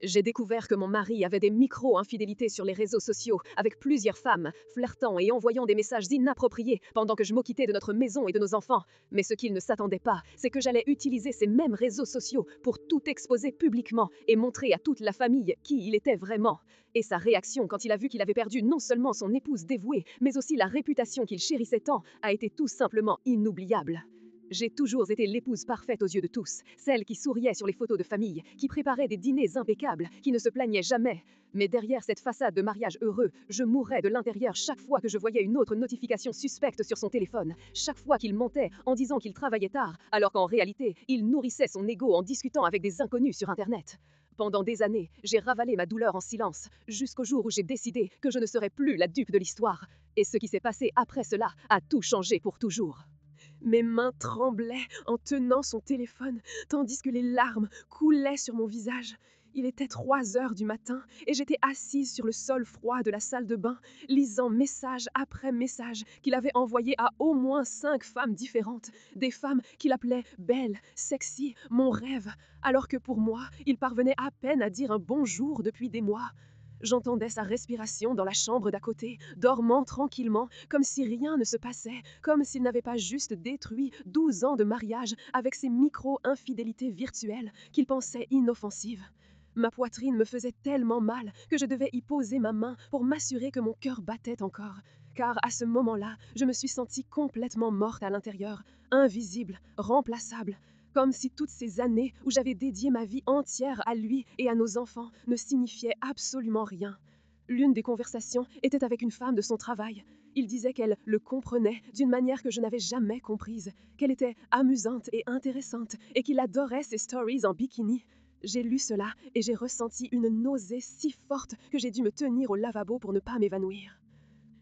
J'ai découvert que mon mari avait des micro-infidélités sur les réseaux sociaux avec plusieurs femmes, flirtant et envoyant des messages inappropriés pendant que je m'occupais de notre maison et de nos enfants. Mais ce qu'il ne s'attendait pas, c'est que j'allais utiliser ces mêmes réseaux sociaux pour tout exposer publiquement et montrer à toute la famille qui il était vraiment. Et sa réaction quand il a vu qu'il avait perdu non seulement son épouse dévouée, mais aussi la réputation qu'il chérissait tant, a été tout simplement inoubliable. J'ai toujours été l'épouse parfaite aux yeux de tous, celle qui souriait sur les photos de famille, qui préparait des dîners impeccables, qui ne se plaignait jamais. Mais derrière cette façade de mariage heureux, je mourais de l'intérieur chaque fois que je voyais une autre notification suspecte sur son téléphone, chaque fois qu'il mentait en disant qu'il travaillait tard, alors qu'en réalité, il nourrissait son ego en discutant avec des inconnus sur Internet. Pendant des années, j'ai ravalé ma douleur en silence, jusqu'au jour où j'ai décidé que je ne serais plus la dupe de l'histoire. Et ce qui s'est passé après cela a tout changé pour toujours. Mes mains tremblaient en tenant son téléphone, tandis que les larmes coulaient sur mon visage. Il était 3 heures du matin et j'étais assise sur le sol froid de la salle de bain, lisant message après message qu'il avait envoyé à au moins 5 femmes différentes. Des femmes qu'il appelait belles, sexy, mon rêve, alors que pour moi, il parvenait à peine à dire un bonjour depuis des mois. J'entendais sa respiration dans la chambre d'à côté, dormant tranquillement, comme si rien ne se passait, comme s'il n'avait pas juste détruit 12 ans de mariage avec ses micro-infidélités virtuelles qu'il pensait inoffensives. Ma poitrine me faisait tellement mal que je devais y poser ma main pour m'assurer que mon cœur battait encore. Car à ce moment-là, je me suis sentie complètement morte à l'intérieur, invisible, remplaçable, comme si toutes ces années où j'avais dédié ma vie entière à lui et à nos enfants ne signifiaient absolument rien. L'une des conversations était avec une femme de son travail. Il disait qu'elle le comprenait d'une manière que je n'avais jamais comprise, qu'elle était amusante et intéressante et qu'il adorait ses stories en bikini. J'ai lu cela et j'ai ressenti une nausée si forte que j'ai dû me tenir au lavabo pour ne pas m'évanouir.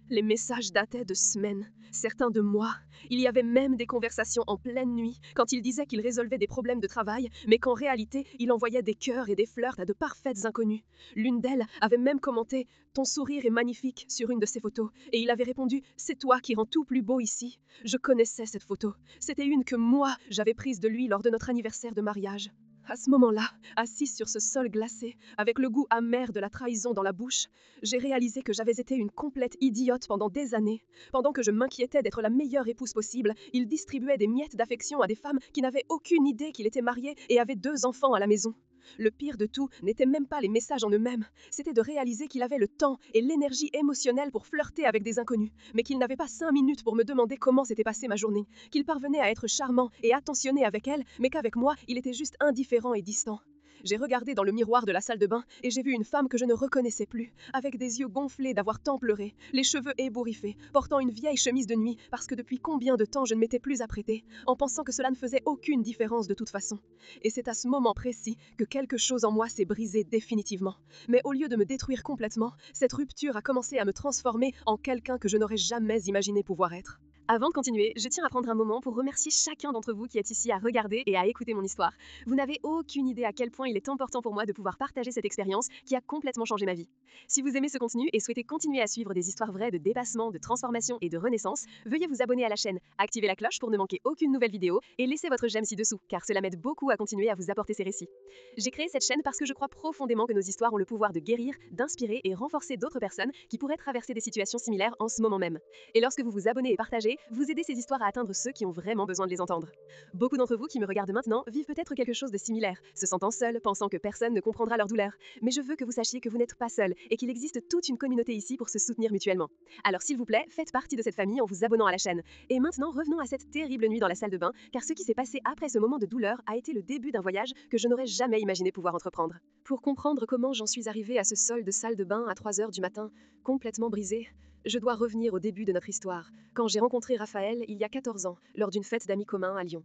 Les messages dataient de semaines, certains de mois. Il y avait même des conversations en pleine nuit, quand il disait qu'il résolvait des problèmes de travail, mais qu'en réalité, il envoyait des cœurs et des flirts à de parfaites inconnues. L'une d'elles avait même commenté « Ton sourire est magnifique » sur une de ses photos, et il avait répondu « C'est toi qui rends tout plus beau ici ». Je connaissais cette photo. C'était une que moi, j'avais prise de lui lors de notre anniversaire de mariage. À ce moment-là, assise sur ce sol glacé, avec le goût amer de la trahison dans la bouche, j'ai réalisé que j'avais été une complète idiote pendant des années. Pendant que je m'inquiétais d'être la meilleure épouse possible, il distribuait des miettes d'affection à des femmes qui n'avaient aucune idée qu'il était marié et avait 2 enfants à la maison. Le pire de tout n'était même pas les messages en eux-mêmes, c'était de réaliser qu'il avait le temps et l'énergie émotionnelle pour flirter avec des inconnus, mais qu'il n'avait pas 5 minutes pour me demander comment s'était passée ma journée, qu'il parvenait à être charmant et attentionné avec elle, mais qu'avec moi, il était juste indifférent et distant. J'ai regardé dans le miroir de la salle de bain et j'ai vu une femme que je ne reconnaissais plus, avec des yeux gonflés d'avoir tant pleuré, les cheveux ébouriffés, portant une vieille chemise de nuit parce que depuis combien de temps je ne m'étais plus apprêtée, en pensant que cela ne faisait aucune différence de toute façon. Et c'est à ce moment précis que quelque chose en moi s'est brisé définitivement. Mais au lieu de me détruire complètement, cette rupture a commencé à me transformer en quelqu'un que je n'aurais jamais imaginé pouvoir être. Avant de continuer, je tiens à prendre un moment pour remercier chacun d'entre vous qui est ici à regarder et à écouter mon histoire. Vous n'avez aucune idée à quel point il est important pour moi de pouvoir partager cette expérience qui a complètement changé ma vie. Si vous aimez ce contenu et souhaitez continuer à suivre des histoires vraies de dépassement, de transformation et de renaissance, veuillez vous abonner à la chaîne, activer la cloche pour ne manquer aucune nouvelle vidéo et laissez votre j'aime ci-dessous, car cela m'aide beaucoup à continuer à vous apporter ces récits. J'ai créé cette chaîne parce que je crois profondément que nos histoires ont le pouvoir de guérir, d'inspirer et renforcer d'autres personnes qui pourraient traverser des situations similaires en ce moment même. Et lorsque vous vous abonnez et partagez, vous aidez ces histoires à atteindre ceux qui ont vraiment besoin de les entendre. Beaucoup d'entre vous qui me regardent maintenant vivent peut-être quelque chose de similaire, se sentant seuls, pensant que personne ne comprendra leur douleur. Mais je veux que vous sachiez que vous n'êtes pas seul et qu'il existe toute une communauté ici pour se soutenir mutuellement. Alors s'il vous plaît, faites partie de cette famille en vous abonnant à la chaîne. Et maintenant, revenons à cette terrible nuit dans la salle de bain, car ce qui s'est passé après ce moment de douleur a été le début d'un voyage que je n'aurais jamais imaginé pouvoir entreprendre. Pour comprendre comment j'en suis arrivée à ce sol de salle de bain à 3 heures du matin, complètement brisée, je dois revenir au début de notre histoire, quand j'ai rencontré Raphaël il y a 14 ans, lors d'une fête d'amis communs à Lyon.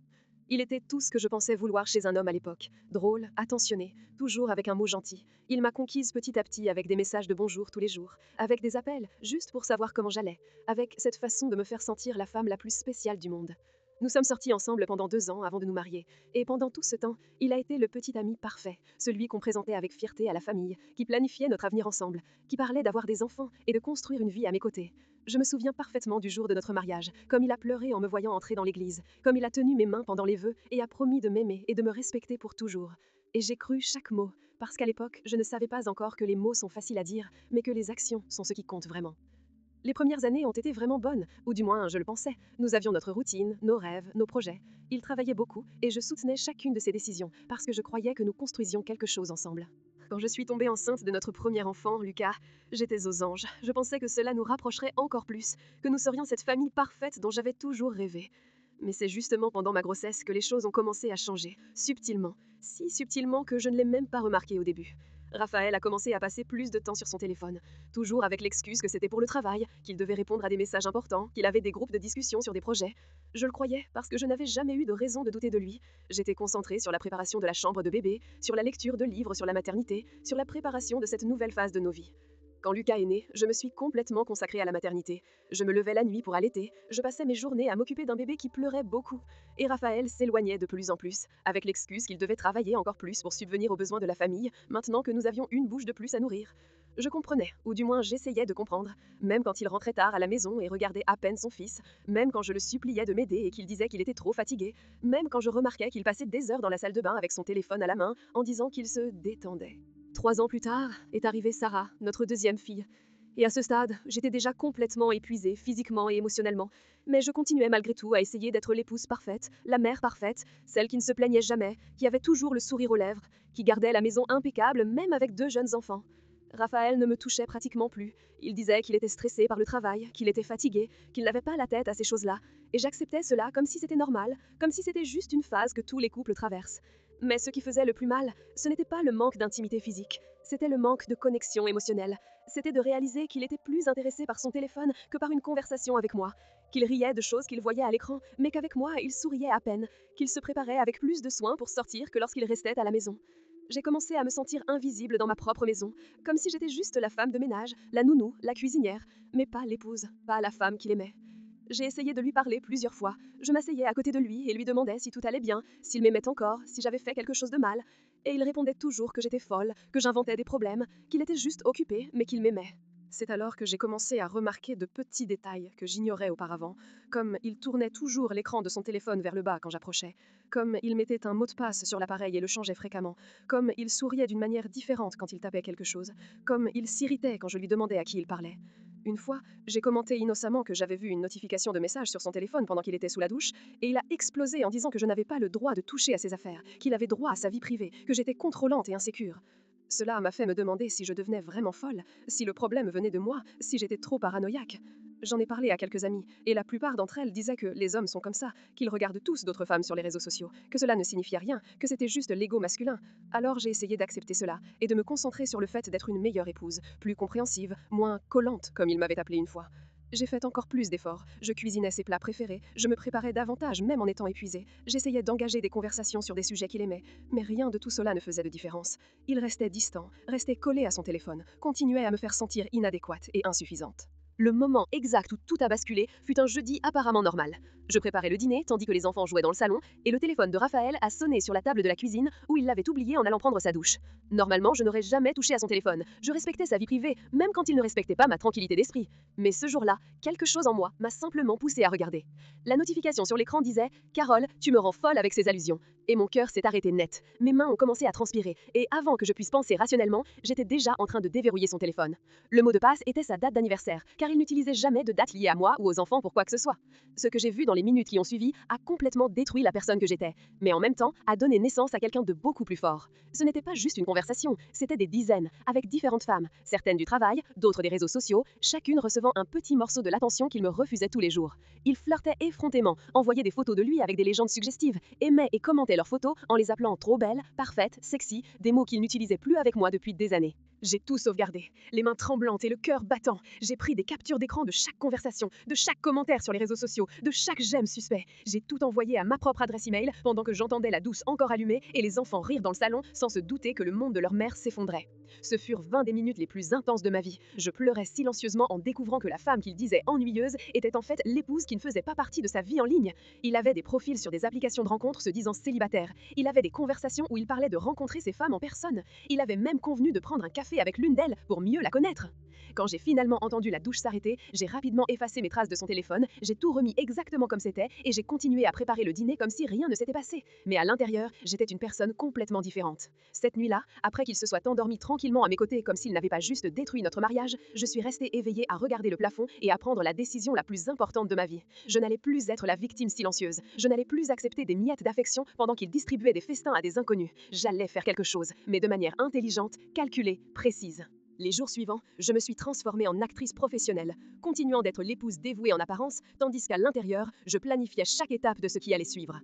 Il était tout ce que je pensais vouloir chez un homme à l'époque. Drôle, attentionné, toujours avec un mot gentil. Il m'a conquise petit à petit avec des messages de bonjour tous les jours, avec des appels, juste pour savoir comment j'allais, avec cette façon de me faire sentir la femme la plus spéciale du monde. Nous sommes sortis ensemble pendant 2 ans avant de nous marier, et pendant tout ce temps, il a été le petit ami parfait, celui qu'on présentait avec fierté à la famille, qui planifiait notre avenir ensemble, qui parlait d'avoir des enfants et de construire une vie à mes côtés. Je me souviens parfaitement du jour de notre mariage, comme il a pleuré en me voyant entrer dans l'église, comme il a tenu mes mains pendant les vœux et a promis de m'aimer et de me respecter pour toujours. Et j'ai cru chaque mot, parce qu'à l'époque, je ne savais pas encore que les mots sont faciles à dire, mais que les actions sont ce qui compte vraiment. Les premières années ont été vraiment bonnes, ou du moins je le pensais. Nous avions notre routine, nos rêves, nos projets. Il travaillait beaucoup et je soutenais chacune de ses décisions parce que je croyais que nous construisions quelque chose ensemble. Quand je suis tombée enceinte de notre premier enfant, Lucas, j'étais aux anges. Je pensais que cela nous rapprocherait encore plus, que nous serions cette famille parfaite dont j'avais toujours rêvé. Mais c'est justement pendant ma grossesse que les choses ont commencé à changer, subtilement, si subtilement que je ne l'ai même pas remarqué au début. Raphaël a commencé à passer plus de temps sur son téléphone, toujours avec l'excuse que c'était pour le travail, qu'il devait répondre à des messages importants, qu'il avait des groupes de discussion sur des projets. Je le croyais parce que je n'avais jamais eu de raison de douter de lui. J'étais concentrée sur la préparation de la chambre de bébé, sur la lecture de livres sur la maternité, sur la préparation de cette nouvelle phase de nos vies. Quand Lucas est né, je me suis complètement consacrée à la maternité. Je me levais la nuit pour allaiter, je passais mes journées à m'occuper d'un bébé qui pleurait beaucoup. Et Raphaël s'éloignait de plus en plus, avec l'excuse qu'il devait travailler encore plus pour subvenir aux besoins de la famille, maintenant que nous avions une bouche de plus à nourrir. Je comprenais, ou du moins j'essayais de comprendre, même quand il rentrait tard à la maison et regardait à peine son fils, même quand je le suppliais de m'aider et qu'il disait qu'il était trop fatigué, même quand je remarquais qu'il passait des heures dans la salle de bain avec son téléphone à la main en disant qu'il se détendait. 3 ans plus tard est arrivée Sarah, notre deuxième fille. Et à ce stade, j'étais déjà complètement épuisée, physiquement et émotionnellement. Mais je continuais malgré tout à essayer d'être l'épouse parfaite, la mère parfaite, celle qui ne se plaignait jamais, qui avait toujours le sourire aux lèvres, qui gardait la maison impeccable même avec 2 jeunes enfants. Raphaël ne me touchait pratiquement plus. Il disait qu'il était stressé par le travail, qu'il était fatigué, qu'il n'avait pas la tête à ces choses-là. Et j'acceptais cela comme si c'était normal, comme si c'était juste une phase que tous les couples traversent. Mais ce qui faisait le plus mal, ce n'était pas le manque d'intimité physique, c'était le manque de connexion émotionnelle. C'était de réaliser qu'il était plus intéressé par son téléphone que par une conversation avec moi, qu'il riait de choses qu'il voyait à l'écran, mais qu'avec moi, il souriait à peine, qu'il se préparait avec plus de soin pour sortir que lorsqu'il restait à la maison. J'ai commencé à me sentir invisible dans ma propre maison, comme si j'étais juste la femme de ménage, la nounou, la cuisinière, mais pas l'épouse, pas la femme qu'il aimait. J'ai essayé de lui parler plusieurs fois. Je m'asseyais à côté de lui et lui demandais si tout allait bien, s'il m'aimait encore, si j'avais fait quelque chose de mal. Et il répondait toujours que j'étais folle, que j'inventais des problèmes, qu'il était juste occupé, mais qu'il m'aimait. C'est alors que j'ai commencé à remarquer de petits détails que j'ignorais auparavant, comme il tournait toujours l'écran de son téléphone vers le bas quand j'approchais, comme il mettait un mot de passe sur l'appareil et le changeait fréquemment, comme il souriait d'une manière différente quand il tapait quelque chose, comme il s'irritait quand je lui demandais à qui il parlait. Une fois, j'ai commenté innocemment que j'avais vu une notification de message sur son téléphone pendant qu'il était sous la douche, et il a explosé en disant que je n'avais pas le droit de toucher à ses affaires, qu'il avait droit à sa vie privée, que j'étais contrôlante et insécure. Cela m'a fait me demander si je devenais vraiment folle, si le problème venait de moi, si j'étais trop paranoïaque. J'en ai parlé à quelques amies, et la plupart d'entre elles disaient que les hommes sont comme ça, qu'ils regardent tous d'autres femmes sur les réseaux sociaux, que cela ne signifiait rien, que c'était juste l'ego masculin. Alors j'ai essayé d'accepter cela, et de me concentrer sur le fait d'être une meilleure épouse, plus compréhensive, moins collante, comme il m'avait appelé une fois. J'ai fait encore plus d'efforts, je cuisinais ses plats préférés, je me préparais davantage même en étant épuisée, j'essayais d'engager des conversations sur des sujets qu'il aimait, mais rien de tout cela ne faisait de différence. Il restait distant, restait collé à son téléphone, continuait à me faire sentir inadéquate et insuffisante. Le moment exact où tout a basculé fut un jeudi apparemment normal. Je préparais le dîner tandis que les enfants jouaient dans le salon et le téléphone de Raphaël a sonné sur la table de la cuisine où il l'avait oublié en allant prendre sa douche. Normalement, je n'aurais jamais touché à son téléphone. Je respectais sa vie privée, même quand il ne respectait pas ma tranquillité d'esprit. Mais ce jour-là, quelque chose en moi m'a simplement poussé à regarder. La notification sur l'écran disait « Carole, tu me rends folle avec ces allusions ». Et mon cœur s'est arrêté net. Mes mains ont commencé à transpirer et avant que je puisse penser rationnellement, j'étais déjà en train de déverrouiller son téléphone. Le mot de passe était sa date d'anniversaire, car il n'utilisait jamais de date liée à moi ou aux enfants pour quoi que ce soit. Ce que j'ai vu dans les minutes qui ont suivi a complètement détruit la personne que j'étais, mais en même temps a donné naissance à quelqu'un de beaucoup plus fort. Ce n'était pas juste une conversation, c'était des dizaines, avec différentes femmes, certaines du travail, d'autres des réseaux sociaux, chacune recevant un petit morceau de l'attention qu'il me refusait tous les jours. Il flirtait effrontément, envoyait des photos de lui avec des légendes suggestives, aimait et commentait leurs photos en les appelant trop belles, parfaites, sexy, des mots qu'il n'utilisait plus avec moi depuis des années. J'ai tout sauvegardé, les mains tremblantes et le cœur battant. J'ai pris des captures d'écran de chaque conversation, de chaque commentaire sur les réseaux sociaux, de chaque j'aime suspect. J'ai tout envoyé à ma propre adresse email pendant que j'entendais la douce encore allumée et les enfants rire dans le salon sans se douter que le monde de leur mère s'effondrait. Ce furent 20 des minutes les plus intenses de ma vie. Je pleurais silencieusement en découvrant que la femme qu'il disait ennuyeuse était en fait l'épouse qui ne faisait pas partie de sa vie en ligne. Il avait des profils sur des applications de rencontres se disant célibataire. Il avait des conversations où il parlait de rencontrer ses femmes en personne. Il avait même convenu de prendre un café avec l'une d'elles pour mieux la connaître. Quand j'ai finalement entendu la douche s'arrêter, j'ai rapidement effacé mes traces de son téléphone, j'ai tout remis exactement comme c'était et j'ai continué à préparer le dîner comme si rien ne s'était passé. Mais à l'intérieur, j'étais une personne complètement différente. Cette nuit-là, après qu'il se soit endormi tranquillement à mes côtés comme s'il n'avait pas juste détruit notre mariage, je suis restée éveillée à regarder le plafond et à prendre la décision la plus importante de ma vie. Je n'allais plus être la victime silencieuse. Je n'allais plus accepter des miettes d'affection pendant qu'il distribuait des festins à des inconnus. J'allais faire quelque chose, mais de manière intelligente, calculée, précise. Les jours suivants, je me suis transformée en actrice professionnelle, continuant d'être l'épouse dévouée en apparence, tandis qu'à l'intérieur, je planifiais chaque étape de ce qui allait suivre.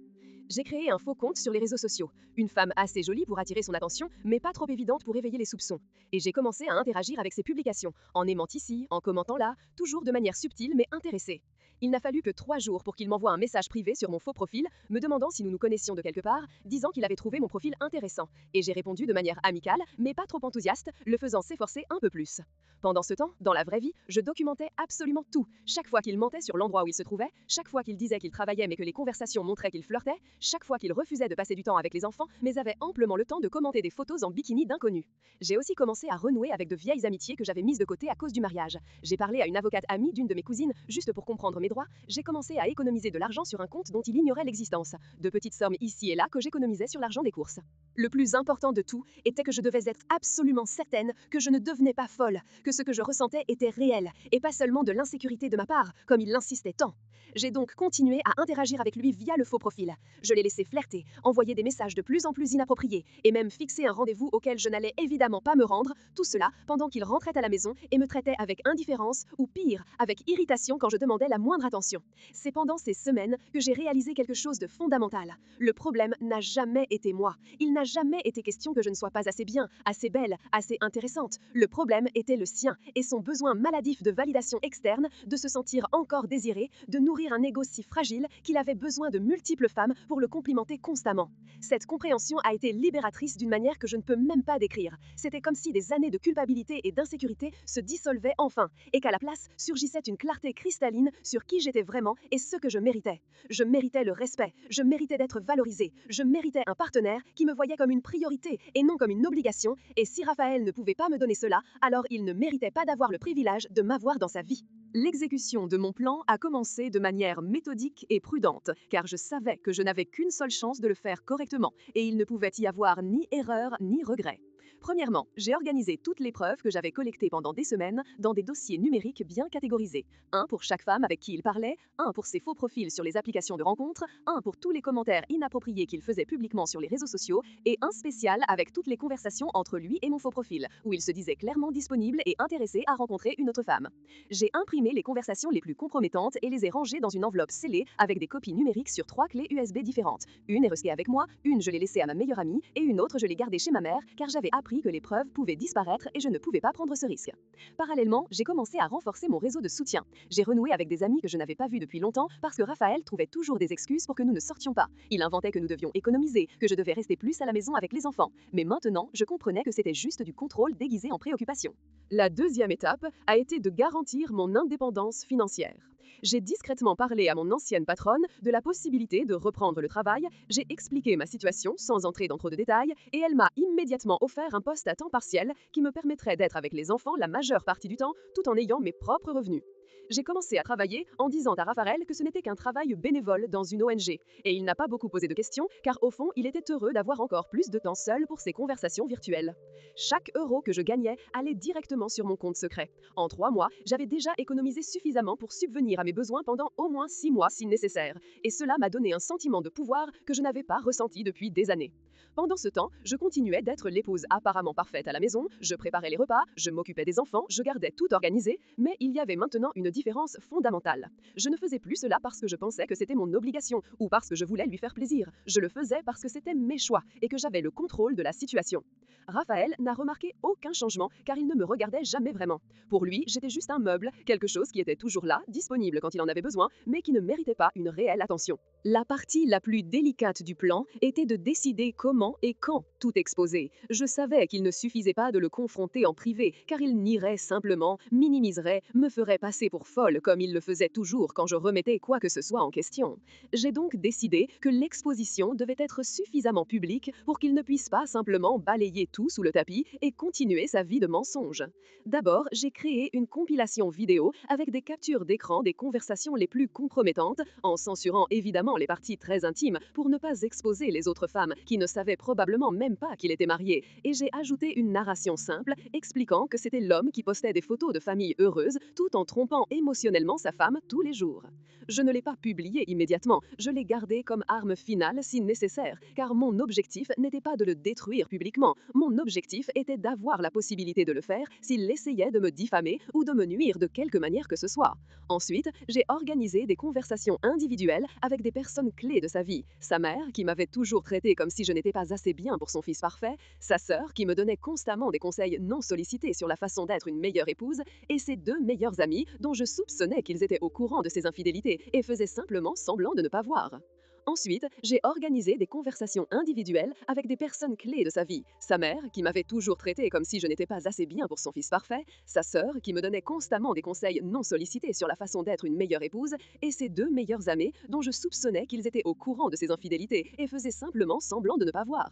J'ai créé un faux compte sur les réseaux sociaux, une femme assez jolie pour attirer son attention, mais pas trop évidente pour éveiller les soupçons. Et j'ai commencé à interagir avec ses publications, en aimant ici, en commentant là, toujours de manière subtile mais intéressée. Il n'a fallu que 3 jours pour qu'il m'envoie un message privé sur mon faux profil, me demandant si nous nous connaissions de quelque part, disant qu'il avait trouvé mon profil intéressant. Et j'ai répondu de manière amicale, mais pas trop enthousiaste, le faisant s'efforcer un peu plus. Pendant ce temps, dans la vraie vie, je documentais absolument tout. Chaque fois qu'il mentait sur l'endroit où il se trouvait, chaque fois qu'il disait qu'il travaillait mais que les conversations montraient qu'il flirtait, chaque fois qu'il refusait de passer du temps avec les enfants, mais avait amplement le temps de commenter des photos en bikini d'inconnus. J'ai aussi commencé à renouer avec de vieilles amitiés que j'avais mises de côté à cause du mariage. J'ai parlé à une avocate amie d'une de mes cousines, juste pour comprendre mes droits. J'ai commencé à économiser de l'argent sur un compte dont il ignorait l'existence. De petites sommes ici et là que j'économisais sur l'argent des courses. Le plus important de tout était que je devais être absolument certaine que je ne devenais pas folle, que ce que je ressentais était réel, et pas seulement de l'insécurité de ma part, comme il l'insistait tant. J'ai donc continué à interagir avec lui via le faux profil. Je l'ai laissé flirter, envoyer des messages de plus en plus inappropriés, et même fixer un rendez-vous auquel je n'allais évidemment pas me rendre, tout cela pendant qu'il rentrait à la maison et me traitait avec indifférence, ou pire, avec irritation quand je demandais la moindre attention. C'est pendant ces semaines que j'ai réalisé quelque chose de fondamental. Le problème n'a jamais été moi. Il n'a jamais été question que je ne sois pas assez bien, assez belle, assez intéressante. Le problème était le sien, et son besoin maladif de validation externe, de se sentir encore désiré, de nourrir un ego si fragile qu'il avait besoin de multiples femmes pour le complimenter constamment. Cette compréhension a été libératrice d'une manière que je ne peux même pas décrire. C'était comme si des années de culpabilité et d'insécurité se dissolvaient enfin, et qu'à la place surgissait une clarté cristalline sur qui j'étais vraiment et ce que je méritais. Je méritais le respect, je méritais d'être valorisée, je méritais un partenaire qui me voyait comme une priorité et non comme une obligation, et si Raphaël ne pouvait pas me donner cela, alors il ne méritait pas d'avoir le privilège de m'avoir dans sa vie. L'exécution de mon plan a commencé de manière méthodique et prudente, car je savais que je n'avais qu'une seule chance de le faire correctement, et il ne pouvait y avoir ni erreur ni regret. Premièrement, j'ai organisé toutes les preuves que j'avais collectées pendant des semaines dans des dossiers numériques bien catégorisés. Un pour chaque femme avec qui il parlait, un pour ses faux profils sur les applications de rencontres, un pour tous les commentaires inappropriés qu'il faisait publiquement sur les réseaux sociaux, et un spécial avec toutes les conversations entre lui et mon faux profil, où il se disait clairement disponible et intéressé à rencontrer une autre femme. J'ai imprimé les conversations les plus compromettantes et les ai rangées dans une enveloppe scellée avec des copies numériques sur 3 clés USB différentes. Une est restée avec moi, une je l'ai laissée à ma meilleure amie, et une autre je l'ai gardée chez ma mère, car j'avais appris que les preuves pouvaient disparaître et je ne pouvais pas prendre ce risque. Parallèlement, j'ai commencé à renforcer mon réseau de soutien. J'ai renoué avec des amis que je n'avais pas vus depuis longtemps parce que Raphaël trouvait toujours des excuses pour que nous ne sortions pas. Il inventait que nous devions économiser, que je devais rester plus à la maison avec les enfants. Mais maintenant, je comprenais que c'était juste du contrôle déguisé en préoccupation. La deuxième étape a été de garantir mon indépendance financière. J'ai discrètement parlé à mon ancienne patronne de la possibilité de reprendre le travail, j'ai expliqué ma situation sans entrer dans trop de détails, et elle m'a immédiatement offert un poste à temps partiel qui me permettrait d'être avec les enfants la majeure partie du temps, tout en ayant mes propres revenus. J'ai commencé à travailler en disant à Raphaël que ce n'était qu'un travail bénévole dans une ONG, et il n'a pas beaucoup posé de questions, car au fond, il était heureux d'avoir encore plus de temps seul pour ses conversations virtuelles. Chaque euro que je gagnais allait directement sur mon compte secret. En 3 mois, j'avais déjà économisé suffisamment pour subvenir à mes besoins pendant au moins 6 mois si nécessaire, et cela m'a donné un sentiment de pouvoir que je n'avais pas ressenti depuis des années. Pendant ce temps, je continuais d'être l'épouse apparemment parfaite à la maison, je préparais les repas, je m'occupais des enfants, je gardais tout organisé, mais il y avait maintenant une différence fondamentale. Je ne faisais plus cela parce que je pensais que c'était mon obligation ou parce que je voulais lui faire plaisir. Je le faisais parce que c'était mes choix et que j'avais le contrôle de la situation. Raphaël n'a remarqué aucun changement car il ne me regardait jamais vraiment. Pour lui, j'étais juste un meuble, quelque chose qui était toujours là, disponible quand il en avait besoin, mais qui ne méritait pas une réelle attention. La partie la plus délicate du plan était de décider comment et quand tout exposer. Je savais qu'il ne suffisait pas de le confronter en privé, car il nierait simplement, minimiserait, me ferait passer pour folle comme il le faisait toujours quand je remettais quoi que ce soit en question. J'ai donc décidé que l'exposition devait être suffisamment publique pour qu'il ne puisse pas simplement balayer tout sous le tapis et continuer sa vie de mensonge. D'abord, j'ai créé une compilation vidéo avec des captures d'écran des conversations les plus compromettantes, en censurant évidemment les parties très intimes pour ne pas exposer les autres femmes qui ne savaient probablement même pas qu'il était marié. Et j'ai ajouté une narration simple expliquant que c'était l'homme qui postait des photos de famille heureuse tout en trompant émotionnellement sa femme tous les jours. Je ne l'ai pas publié immédiatement, je l'ai gardé comme arme finale si nécessaire, car mon objectif n'était pas de le détruire publiquement. Mon objectif était d'avoir la possibilité de le faire s'il essayait de me diffamer ou de me nuire de quelque manière que ce soit. Ensuite, j'ai organisé des conversations individuelles avec des personnes clés de sa vie. Sa mère, qui m'avait toujours traité comme si je n'étais pas assez bien pour son fils parfait, sa sœur, qui me donnait constamment des conseils non sollicités sur la façon d'être une meilleure épouse, et ses deux meilleurs amis, dont je soupçonnais qu'ils étaient au courant de ses infidélités et faisaient simplement semblant de ne pas voir. Ensuite, j'ai organisé des conversations individuelles avec des personnes clés de sa vie. Sa mère, qui m'avait toujours traité comme si je n'étais pas assez bien pour son fils parfait, sa sœur, qui me donnait constamment des conseils non sollicités sur la façon d'être une meilleure épouse, et ses deux meilleurs amis, dont je soupçonnais qu'ils étaient au courant de ses infidélités et faisaient simplement semblant de ne pas voir.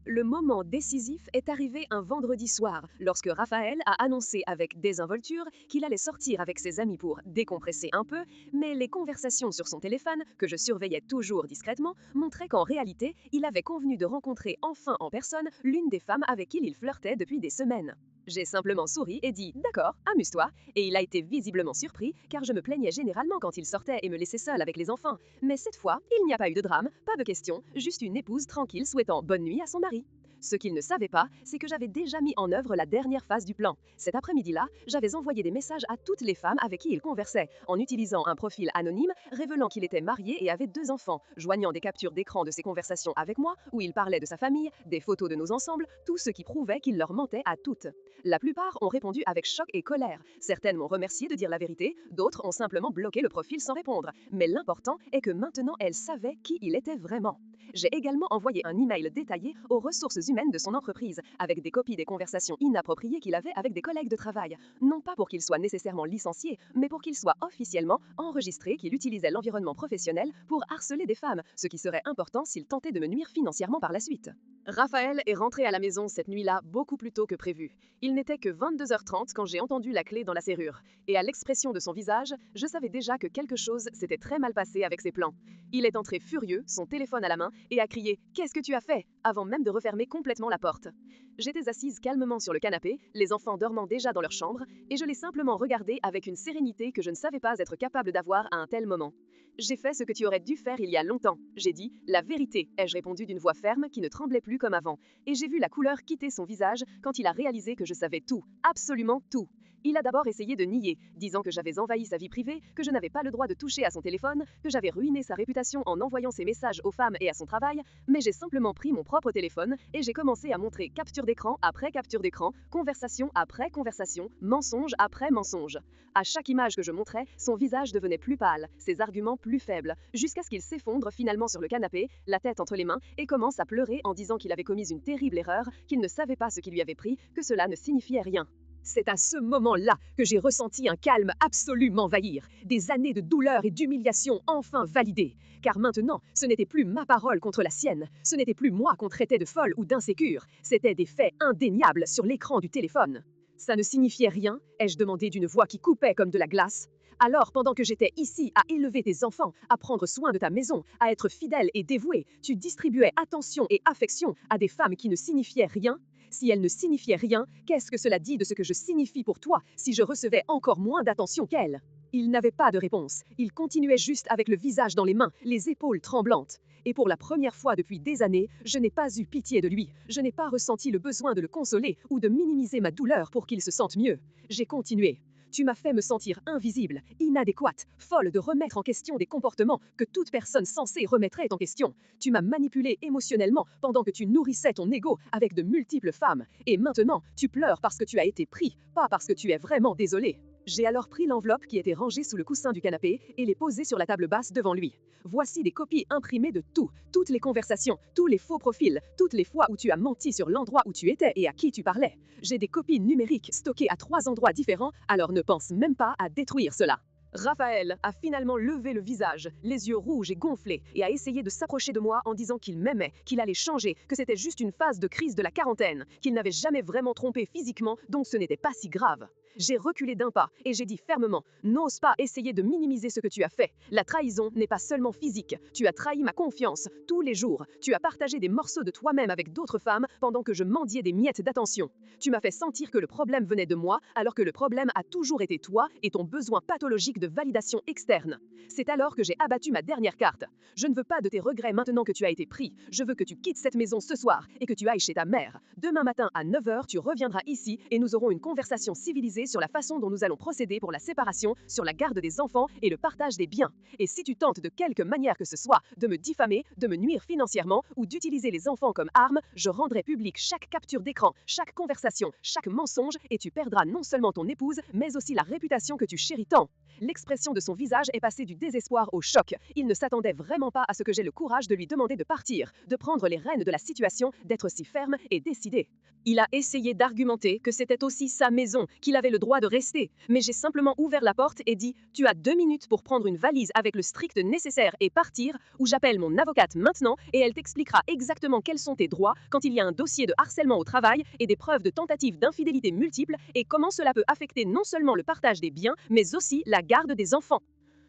Le moment décisif est arrivé un vendredi soir, lorsque Raphaël a annoncé avec désinvolture qu'il allait sortir avec ses amis pour décompresser un peu, mais les conversations sur son téléphone, que je surveillais toujours discrètement, montraient qu'en réalité, il avait convenu de rencontrer enfin en personne l'une des femmes avec qui il flirtait depuis des semaines. J'ai simplement souri et dit « D'accord, amuse-toi » et il a été visiblement surpris car je me plaignais généralement quand il sortait et me laissait seule avec les enfants. Mais cette fois, il n'y a pas eu de drame, pas de question, juste une épouse tranquille souhaitant bonne nuit à son mari. Ce qu'il ne savait pas, c'est que j'avais déjà mis en œuvre la dernière phase du plan. Cet après-midi-là, j'avais envoyé des messages à toutes les femmes avec qui il conversait, en utilisant un profil anonyme révélant qu'il était marié et avait 2 enfants, joignant des captures d'écran de ses conversations avec moi, où il parlait de sa famille, des photos de nos ensembles, tout ce qui prouvait qu'il leur mentait à toutes. La plupart ont répondu avec choc et colère. Certaines m'ont remercié de dire la vérité, d'autres ont simplement bloqué le profil sans répondre. Mais l'important est que maintenant elles savaient qui il était vraiment. J'ai également envoyé un email détaillé aux ressources humaines de son entreprise, avec des copies des conversations inappropriées qu'il avait avec des collègues de travail. Non pas pour qu'il soit nécessairement licencié, mais pour qu'il soit officiellement enregistré qu'il utilisait l'environnement professionnel pour harceler des femmes, ce qui serait important s'il tentait de me nuire financièrement par la suite. Raphaël est rentré à la maison cette nuit-là beaucoup plus tôt que prévu. Il n'était que 22h30 quand j'ai entendu la clé dans la serrure. Et à l'expression de son visage, je savais déjà que quelque chose s'était très mal passé avec ses plans. Il est entré furieux, son téléphone à la main, et a crié « Qu'est-ce que tu as fait ?» avant même de refermer complètement la porte. J'étais assise calmement sur le canapé, les enfants dormant déjà dans leur chambre, et je l'ai simplement regardé avec une sérénité que je ne savais pas être capable d'avoir à un tel moment. J'ai fait ce que tu aurais dû faire il y a longtemps. J'ai dit « La vérité », ai-je répondu d'une voix ferme qui ne tremblait plus comme avant. Et j'ai vu la couleur quitter son visage quand il a réalisé que je savais tout, absolument tout. Il a d'abord essayé de nier, disant que j'avais envahi sa vie privée, que je n'avais pas le droit de toucher à son téléphone, que j'avais ruiné sa réputation en envoyant ses messages aux femmes et à son travail, mais j'ai simplement pris mon propre téléphone et j'ai commencé à montrer capture d'écran après capture d'écran, conversation après conversation, mensonge après mensonge. À chaque image que je montrais, son visage devenait plus pâle, ses arguments plus faibles, jusqu'à ce qu'il s'effondre finalement sur le canapé, la tête entre les mains, et commence à pleurer en disant qu'il avait commis une terrible erreur, qu'il ne savait pas ce qui lui avait pris, que cela ne signifiait rien. C'est à ce moment-là que j'ai ressenti un calme absolu m'envahir, des années de douleur et d'humiliation enfin validées. Car maintenant, ce n'était plus ma parole contre la sienne, ce n'était plus moi qu'on traitait de folle ou d'insécure, c'était des faits indéniables sur l'écran du téléphone. Ça ne signifiait rien, ai-je demandé d'une voix qui coupait comme de la glace. Alors, pendant que j'étais ici à élever tes enfants, à prendre soin de ta maison, à être fidèle et dévouée, tu distribuais attention et affection à des femmes qui ne signifiaient rien. Si elles ne signifiaient rien, qu'est-ce que cela dit de ce que je signifie pour toi si je recevais encore moins d'attention qu'elles ? Il n'avait pas de réponse. Il continuait juste avec le visage dans les mains, les épaules tremblantes. Et pour la première fois depuis des années, je n'ai pas eu pitié de lui. Je n'ai pas ressenti le besoin de le consoler ou de minimiser ma douleur pour qu'il se sente mieux. J'ai continué. Tu m'as fait me sentir invisible, inadéquate, folle de remettre en question des comportements que toute personne censée remettrait en question. Tu m'as manipulée émotionnellement pendant que tu nourrissais ton ego avec de multiples femmes. Et maintenant, tu pleures parce que tu as été pris, pas parce que tu es vraiment désolé. J'ai alors pris l'enveloppe qui était rangée sous le coussin du canapé et l'ai posée sur la table basse devant lui. Voici des copies imprimées de tout, toutes les conversations, tous les faux profils, toutes les fois où tu as menti sur l'endroit où tu étais et à qui tu parlais. J'ai des copies numériques stockées à 3 endroits différents, alors ne pense même pas à détruire cela. Raphaël a finalement levé le visage, les yeux rouges et gonflés, et a essayé de s'approcher de moi en disant qu'il m'aimait, qu'il allait changer, que c'était juste une phase de crise de la quarantaine, qu'il n'avait jamais vraiment trompé physiquement, donc ce n'était pas si grave. J'ai reculé d'un pas et j'ai dit fermement, n'ose pas essayer de minimiser ce que tu as fait. La trahison n'est pas seulement physique. Tu as trahi ma confiance tous les jours. Tu as partagé des morceaux de toi-même avec d'autres femmes pendant que je mendiais des miettes d'attention. Tu m'as fait sentir que le problème venait de moi alors que le problème a toujours été toi et ton besoin pathologique de validation externe. C'est alors que j'ai abattu ma dernière carte. Je ne veux pas de tes regrets maintenant que tu as été pris. Je veux que tu quittes cette maison ce soir et que tu ailles chez ta mère. Demain matin à 9 h, tu reviendras ici et nous aurons une conversation civilisée sur la façon dont nous allons procéder pour la séparation, sur la garde des enfants et le partage des biens. Et si tu tentes de quelque manière que ce soit de me diffamer, de me nuire financièrement ou d'utiliser les enfants comme arme, je rendrai public chaque capture d'écran, chaque conversation, chaque mensonge et tu perdras non seulement ton épouse, mais aussi la réputation que tu chéris tant. L'expression de son visage est passée du désespoir au choc. Il ne s'attendait vraiment pas à ce que j'aie le courage de lui demander de partir, de prendre les rênes de la situation, d'être si ferme et décidé. Il a essayé d'argumenter que c'était aussi sa maison, qu'il avait le droit de rester. Mais j'ai simplement ouvert la porte et dit « Tu as 2 minutes pour prendre une valise avec le strict nécessaire et partir, ou j'appelle mon avocate maintenant et elle t'expliquera exactement quels sont tes droits quand il y a un dossier de harcèlement au travail et des preuves de tentatives d'infidélité multiples et comment cela peut affecter non seulement le partage des biens, mais aussi la garde des enfants. »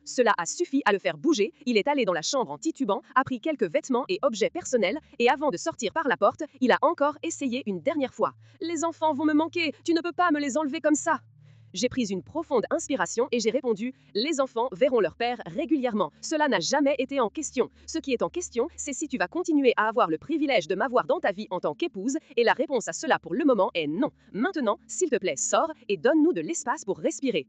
Cela a suffi à le faire bouger, il est allé dans la chambre en titubant, a pris quelques vêtements et objets personnels, et avant de sortir par la porte, il a encore essayé une dernière fois. « Les enfants vont me manquer, tu ne peux pas me les enlever comme ça !» J'ai pris une profonde inspiration et j'ai répondu « Les enfants verront leur père régulièrement. Cela n'a jamais été en question. Ce qui est en question, c'est si tu vas continuer à avoir le privilège de m'avoir dans ta vie en tant qu'épouse, et la réponse à cela pour le moment est non. Maintenant, s'il te plaît, sors et donne-nous de l'espace pour respirer. »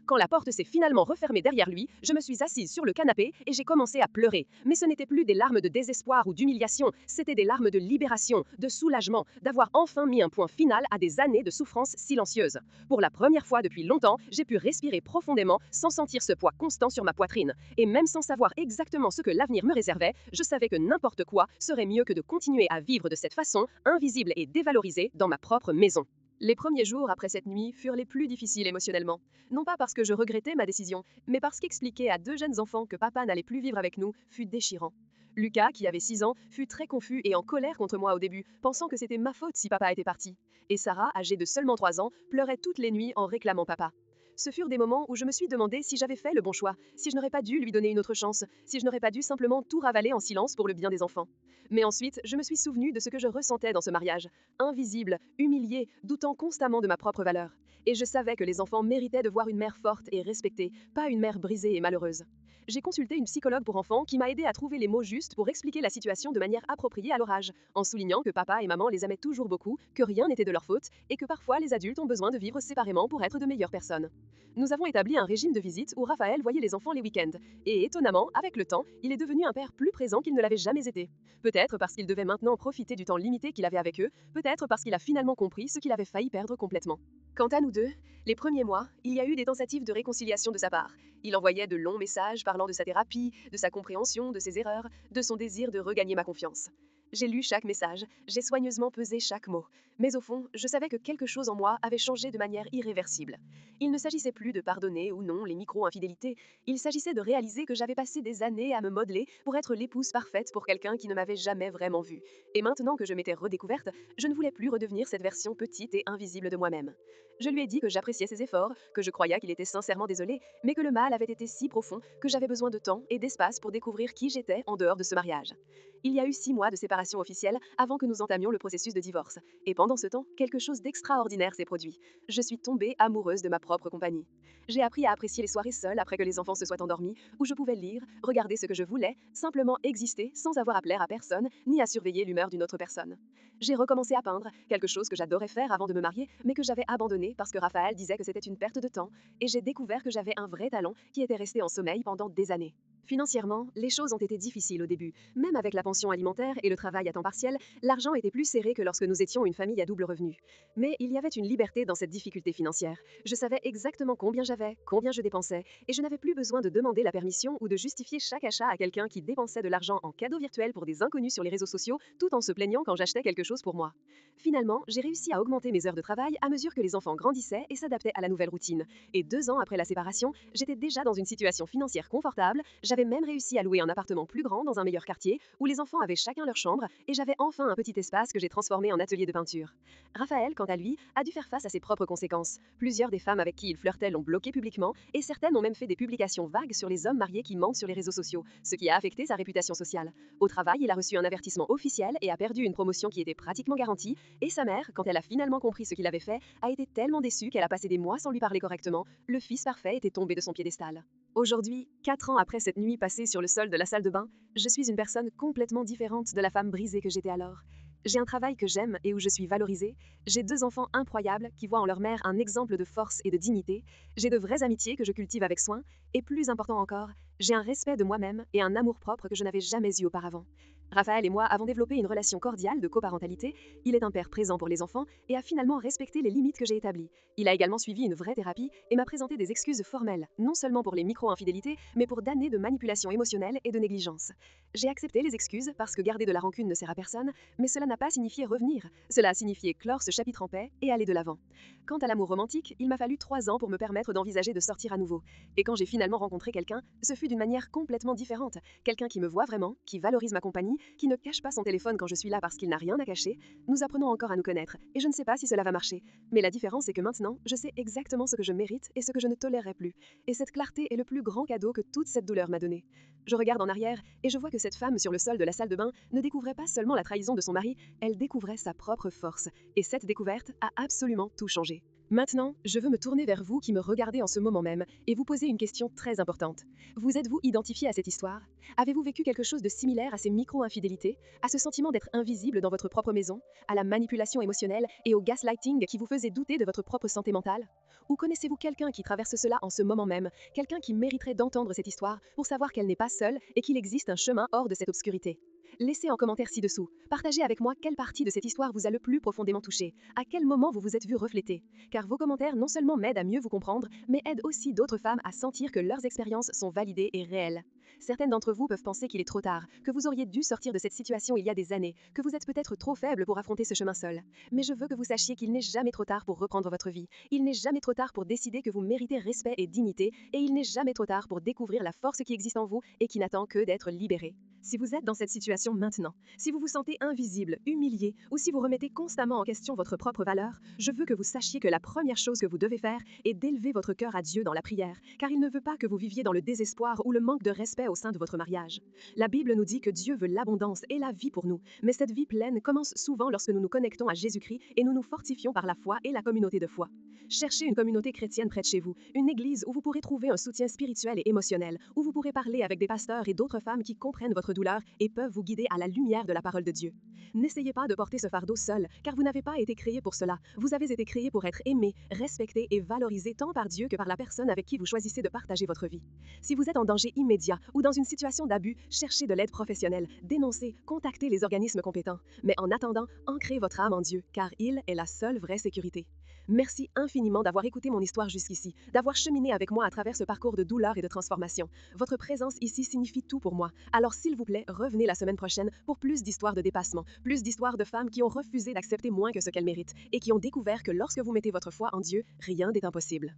Quand la porte s'est finalement refermée derrière lui, je me suis assise sur le canapé et j'ai commencé à pleurer. Mais ce n'était plus des larmes de désespoir ou d'humiliation, c'était des larmes de libération, de soulagement, d'avoir enfin mis un point final à des années de souffrance silencieuse. Pour la première fois depuis longtemps, j'ai pu respirer profondément sans sentir ce poids constant sur ma poitrine. Et même sans savoir exactement ce que l'avenir me réservait, je savais que n'importe quoi serait mieux que de continuer à vivre de cette façon, invisible et dévalorisée, dans ma propre maison. Les premiers jours après cette nuit furent les plus difficiles émotionnellement. Non pas parce que je regrettais ma décision, mais parce qu'expliquer à 2 jeunes enfants que papa n'allait plus vivre avec nous fut déchirant. Lucas, qui avait 6 ans, fut très confus et en colère contre moi au début, pensant que c'était ma faute si papa était parti. Et Sarah, âgée de seulement 3 ans, pleurait toutes les nuits en réclamant papa. Ce furent des moments où je me suis demandé si j'avais fait le bon choix, si je n'aurais pas dû lui donner une autre chance, si je n'aurais pas dû simplement tout ravaler en silence pour le bien des enfants. Mais ensuite, je me suis souvenu de ce que je ressentais dans ce mariage, invisible, humilié, doutant constamment de ma propre valeur. Et je savais que les enfants méritaient de voir une mère forte et respectée, pas une mère brisée et malheureuse. J'ai consulté une psychologue pour enfants qui m'a aidé à trouver les mots justes pour expliquer la situation de manière appropriée à leur âge, en soulignant que papa et maman les aimaient toujours beaucoup, que rien n'était de leur faute, et que parfois les adultes ont besoin de vivre séparément pour être de meilleures personnes. Nous avons établi un régime de visite où Raphaël voyait les enfants les week-ends, et étonnamment, avec le temps, il est devenu un père plus présent qu'il ne l'avait jamais été. Peut-être parce qu'il devait maintenant profiter du temps limité qu'il avait avec eux, peut-être parce qu'il a finalement compris ce qu'il avait failli perdre complètement. Quant à nous deux, les premiers mois, il y a eu des tentatives de réconciliation de sa part. Il envoyait de longs messages parlant de sa thérapie, de sa compréhension, de ses erreurs, de son désir de regagner ma confiance. J'ai lu chaque message, j'ai soigneusement pesé chaque mot. Mais au fond, je savais que quelque chose en moi avait changé de manière irréversible. Il ne s'agissait plus de pardonner ou non les micro-infidélités, il s'agissait de réaliser que j'avais passé des années à me modeler pour être l'épouse parfaite pour quelqu'un qui ne m'avait jamais vraiment vue. Et maintenant que je m'étais redécouverte, je ne voulais plus redevenir cette version petite et invisible de moi-même. Je lui ai dit que j'appréciais ses efforts, que je croyais qu'il était sincèrement désolé, mais que le mal avait été si profond que j'avais besoin de temps et d'espace pour découvrir qui j'étais en dehors de ce mariage. Il y a eu 6 mois de séparation officielle avant que nous entamions le processus de divorce. Et pendant ce temps, quelque chose d'extraordinaire s'est produit. Je suis tombée amoureuse de ma propre compagnie. J'ai appris à apprécier les soirées seules après que les enfants se soient endormis, où je pouvais lire, regarder ce que je voulais, simplement exister sans avoir à plaire à personne, ni à surveiller l'humeur d'une autre personne. J'ai recommencé à peindre, quelque chose que j'adorais faire avant de me marier, mais que j'avais abandonné parce que Raphaël disait que c'était une perte de temps, et j'ai découvert que j'avais un vrai talent qui était resté en sommeil pendant des années. Financièrement, les choses ont été difficiles au début. Même avec la pension alimentaire et le travail à temps partiel, l'argent était plus serré que lorsque nous étions une famille à double revenu. Mais il y avait une liberté dans cette difficulté financière. Je savais exactement combien j'avais, combien je dépensais, et je n'avais plus besoin de demander la permission ou de justifier chaque achat à quelqu'un qui dépensait de l'argent en cadeaux virtuels pour des inconnus sur les réseaux sociaux, tout en se plaignant quand j'achetais quelque chose pour moi. Finalement, j'ai réussi à augmenter mes heures de travail à mesure que les enfants grandissaient et s'adaptaient à la nouvelle routine. Et 2 ans après la séparation, j'étais déjà dans une situation financière confortable. J'avais même réussi à louer un appartement plus grand dans un meilleur quartier où les enfants avaient chacun leur chambre et j'avais enfin un petit espace que j'ai transformé en atelier de peinture. Raphaël, quant à lui, a dû faire face à ses propres conséquences. Plusieurs des femmes avec qui il flirtait l'ont bloqué publiquement et certaines ont même fait des publications vagues sur les hommes mariés qui mentent sur les réseaux sociaux, ce qui a affecté sa réputation sociale. Au travail, il a reçu un avertissement officiel et a perdu une promotion qui était pratiquement garantie, et sa mère, quand elle a finalement compris ce qu'il avait fait, a été tellement déçue qu'elle a passé des mois sans lui parler correctement. Le fils parfait était tombé de son piédestal. Aujourd'hui, 4 ans après cette nuit passée sur le sol de la salle de bain, je suis une personne complètement différente de la femme brisée que j'étais alors. J'ai un travail que j'aime et où je suis valorisée. J'ai 2 enfants incroyables qui voient en leur mère un exemple de force et de dignité. J'ai de vraies amitiés que je cultive avec soin. Et plus important encore, j'ai un respect de moi-même et un amour-propre que je n'avais jamais eu auparavant. Raphaël et moi avons développé une relation cordiale de coparentalité. Il est un père présent pour les enfants et a finalement respecté les limites que j'ai établies. Il a également suivi une vraie thérapie et m'a présenté des excuses formelles, non seulement pour les micro-infidélités, mais pour d'années de manipulation émotionnelle et de négligence. J'ai accepté les excuses parce que garder de la rancune ne sert à personne, mais cela n'a pas signifié revenir. Cela a signifié clore ce chapitre en paix et aller de l'avant. Quant à l'amour romantique, il m'a fallu 3 ans pour me permettre d'envisager de sortir à nouveau. Et quand j'ai finalement rencontré quelqu'un, ce fut d'une manière complètement différente. Quelqu'un qui me voit vraiment, qui valorise ma compagnie, qui ne cache pas son téléphone quand je suis là parce qu'il n'a rien à cacher. Nous apprenons encore à nous connaître, et je ne sais pas si cela va marcher. Mais la différence est que maintenant, je sais exactement ce que je mérite et ce que je ne tolérerai plus. Et cette clarté est le plus grand cadeau que toute cette douleur m'a donné. Je regarde en arrière et je vois que cette femme sur le sol de la salle de bain ne découvrait pas seulement la trahison de son mari, elle découvrait sa propre force. Et cette découverte a absolument tout changé. Maintenant, je veux me tourner vers vous qui me regardez en ce moment même et vous poser une question très importante. Vous êtes-vous identifié à cette histoire? Avez-vous vécu quelque chose de similaire à ces micro-infidélités, à ce sentiment d'être invisible dans votre propre maison, à la manipulation émotionnelle et au gaslighting qui vous faisait douter de votre propre santé mentale? Ou connaissez-vous quelqu'un qui traverse cela en ce moment même, quelqu'un qui mériterait d'entendre cette histoire pour savoir qu'elle n'est pas seule et qu'il existe un chemin hors de cette obscurité? Laissez en commentaire ci-dessous. Partagez avec moi quelle partie de cette histoire vous a le plus profondément touché. À quel moment vous vous êtes vu refléter. Car vos commentaires non seulement m'aident à mieux vous comprendre, mais aident aussi d'autres femmes à sentir que leurs expériences sont validées et réelles. Certaines d'entre vous peuvent penser qu'il est trop tard, que vous auriez dû sortir de cette situation il y a des années, que vous êtes peut-être trop faible pour affronter ce chemin seul. Mais je veux que vous sachiez qu'il n'est jamais trop tard pour reprendre votre vie. Il n'est jamais trop tard pour décider que vous méritez respect et dignité, et il n'est jamais trop tard pour découvrir la force qui existe en vous et qui n'attend que d'être libérée. Si vous êtes dans cette situation maintenant, si vous vous sentez invisible, humilié, ou si vous remettez constamment en question votre propre valeur, je veux que vous sachiez que la première chose que vous devez faire est d'élever votre cœur à Dieu dans la prière, car il ne veut pas que vous viviez dans le désespoir ou le manque de respect au sein de votre mariage. La Bible nous dit que Dieu veut l'abondance et la vie pour nous, mais cette vie pleine commence souvent lorsque nous nous connectons à Jésus-Christ et nous nous fortifions par la foi et la communauté de foi. Cherchez une communauté chrétienne près de chez vous, une église où vous pourrez trouver un soutien spirituel et émotionnel, où vous pourrez parler avec des pasteurs et d'autres femmes qui comprennent votre douleur et peuvent vous guider à la lumière de la parole de Dieu. N'essayez pas de porter ce fardeau seul, car vous n'avez pas été créé pour cela. Vous avez été créé pour être aimé, respecté et valorisé tant par Dieu que par la personne avec qui vous choisissez de partager votre vie. Si vous êtes en danger immédiat ou dans une situation d'abus, cherchez de l'aide professionnelle, dénoncez, contactez les organismes compétents. Mais en attendant, ancrez votre âme en Dieu, car il est la seule vraie sécurité. Merci infiniment d'avoir écouté mon histoire jusqu'ici, d'avoir cheminé avec moi à travers ce parcours de douleur et de transformation. Votre présence ici signifie tout pour moi. Alors s'il vous plaît, revenez la semaine prochaine pour plus d'histoires de dépassement, plus d'histoires de femmes qui ont refusé d'accepter moins que ce qu'elles méritent et qui ont découvert que lorsque vous mettez votre foi en Dieu, rien n'est impossible.